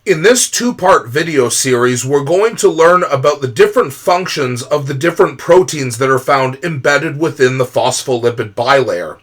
In this two-part video series, we're going to learn about the different functions of the different proteins that are found embedded within the phospholipid bilayer.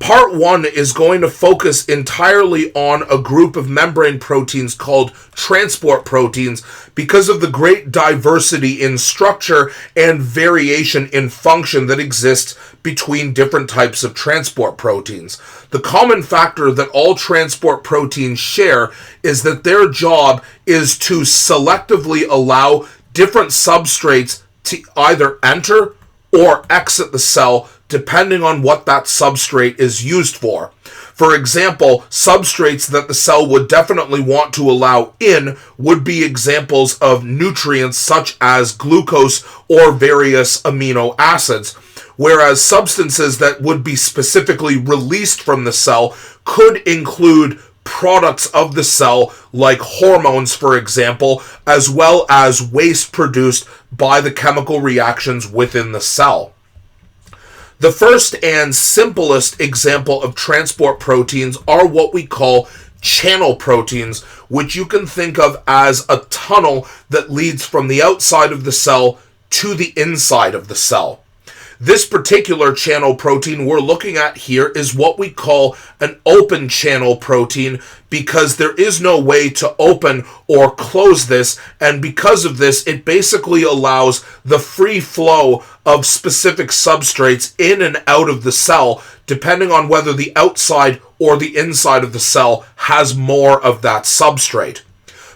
Part 1 is going to focus entirely on a group of membrane proteins called transport proteins because of the great diversity in structure and variation in function that exists between different types of transport proteins. The common factor that all transport proteins share is that their job is to selectively allow different substrates to either enter or exit the cell depending on what that substrate is used for. For example, substrates that the cell would definitely want to allow in would be examples of nutrients such as glucose or various amino acids, whereas substances that would be specifically released from the cell could include products of the cell like hormones, for example, as well as waste produced by the chemical reactions within the cell. The first and simplest example of transport proteins are what we call channel proteins, which you can think of as a tunnel that leads from the outside of the cell to the inside of the cell. This particular channel protein we're looking at here is what we call an open channel protein because there is no way to open or close this, and because of this, it basically allows the free flow of specific substrates in and out of the cell, depending on whether the outside or the inside of the cell has more of that substrate.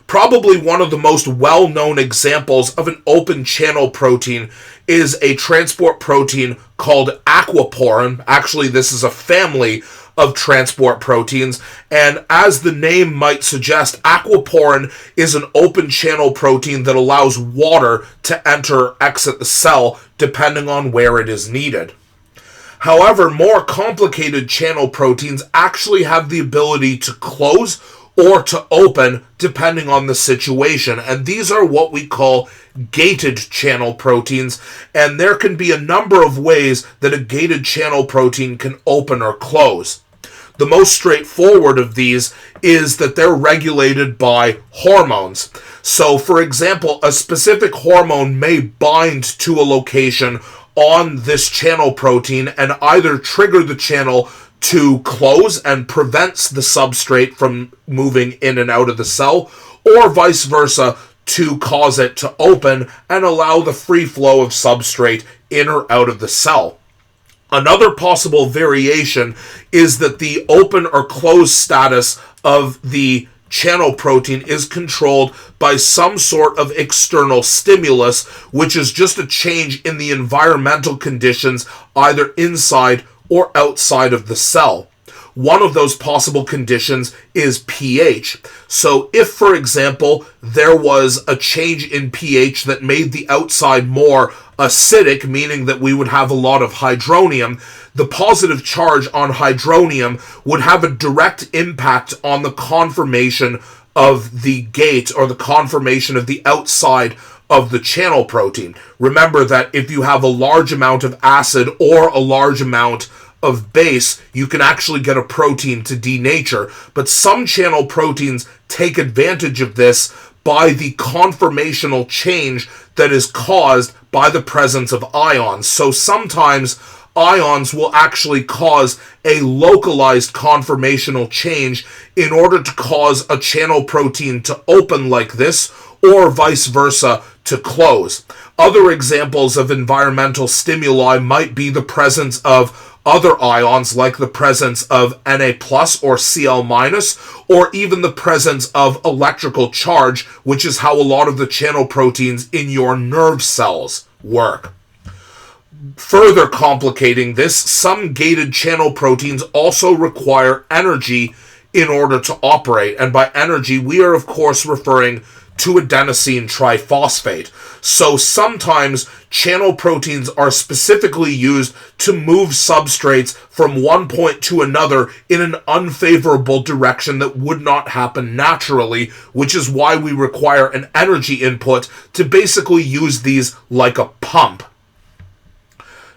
Probably one of the most well-known examples of an open channel protein is a transport protein called aquaporin. Actually, this is a family of transport proteins, and as the name might suggest, aquaporin is an open channel protein that allows water to enter or exit the cell depending on where it is needed. However, more complicated channel proteins actually have the ability to close or to open depending on the situation, and these are what we call gated channel proteins, and there can be a number of ways that a gated channel protein can open or close. The most straightforward of these is that they're regulated by hormones. So, for example, a specific hormone may bind to a location on this channel protein and either trigger the channel to close and prevents the substrate from moving in and out of the cell, or vice versa, to cause it to open and allow the free flow of substrate in or out of the cell. Another possible variation is that the open or closed status of the channel protein is controlled by some sort of external stimulus, which is just a change in the environmental conditions either inside or outside of the cell. One of those possible conditions is pH. So if, for example, there was a change in pH that made the outside more acidic, meaning that we would have a lot of hydronium, the positive charge on hydronium would have a direct impact on the conformation of the gate or the conformation of the outside of the channel protein. Remember that if you have a large amount of acid or a large amount of base, you can actually get a protein to denature, but some channel proteins take advantage of this by the conformational change that is caused by the presence of ions. So sometimes ions will actually cause a localized conformational change in order to cause a channel protein to open like this, or vice versa, to close. Other examples of environmental stimuli might be the presence of other ions, like the presence of Na+ or Cl-, or even the presence of electrical charge, which is how a lot of the channel proteins in your nerve cells work. Further complicating this, some gated channel proteins also require energy in order to operate, and by energy we are of course referring to adenosine triphosphate. So sometimes channel proteins are specifically used to move substrates from one point to another in an unfavorable direction that would not happen naturally, which is why we require an energy input to basically use these like a pump.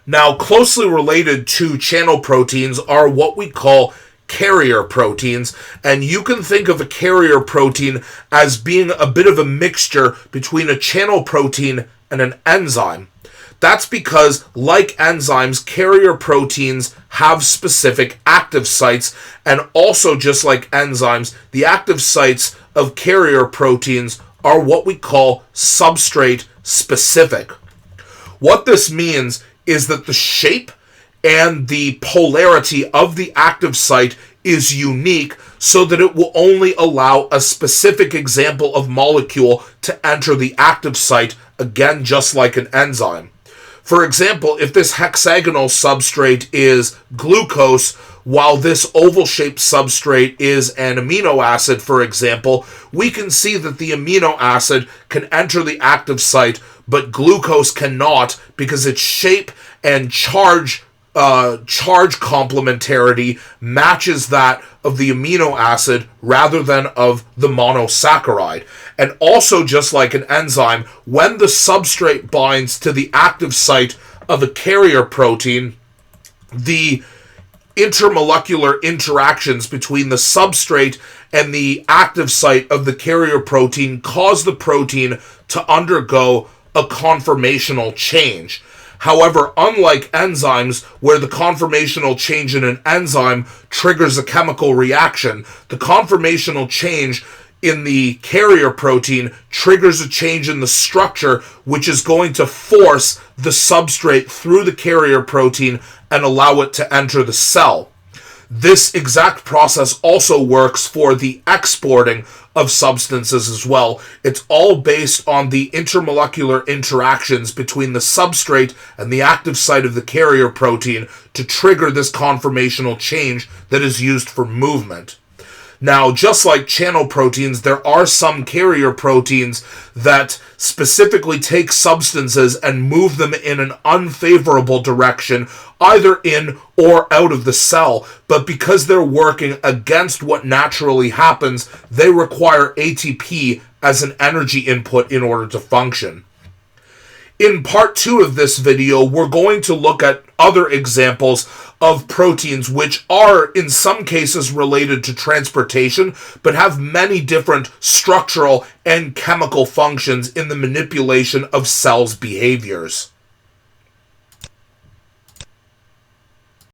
Now, closely related to channel proteins are what we call carrier proteins, and you can think of a carrier protein as being a bit of a mixture between a channel protein and an enzyme. That's because, like enzymes, carrier proteins have specific active sites, and also just like enzymes, the active sites of carrier proteins are what we call substrate specific. What this means is that the shape and the polarity of the active site is unique, so that it will only allow a specific example of molecule to enter the active site, again just like an enzyme. For example, if this hexagonal substrate is glucose, while this oval-shaped substrate is an amino acid, for example, we can see that the amino acid can enter the active site, but glucose cannot, because its shape and charge complementarity matches that of the amino acid rather than of the monosaccharide. And also, just like an enzyme, when the substrate binds to the active site of a carrier protein, the intermolecular interactions between the substrate and the active site of the carrier protein cause the protein to undergo a conformational change. However, unlike enzymes, where the conformational change in an enzyme triggers a chemical reaction, the conformational change in the carrier protein triggers a change in the structure, which is going to force the substrate through the carrier protein and allow it to enter the cell. This exact process also works for the exporting of substances as well. It's all based on the intermolecular interactions between the substrate and the active site of the carrier protein to trigger this conformational change that is used for movement. Now, just like channel proteins, there are some carrier proteins that specifically take substances and move them in an unfavorable direction, either in or out of the cell, but because they're working against what naturally happens, they require ATP as an energy input in order to function. In part 2 of this video, we're going to look at other examples of proteins which are in some cases related to transportation, but have many different structural and chemical functions in the manipulation of cells' behaviors.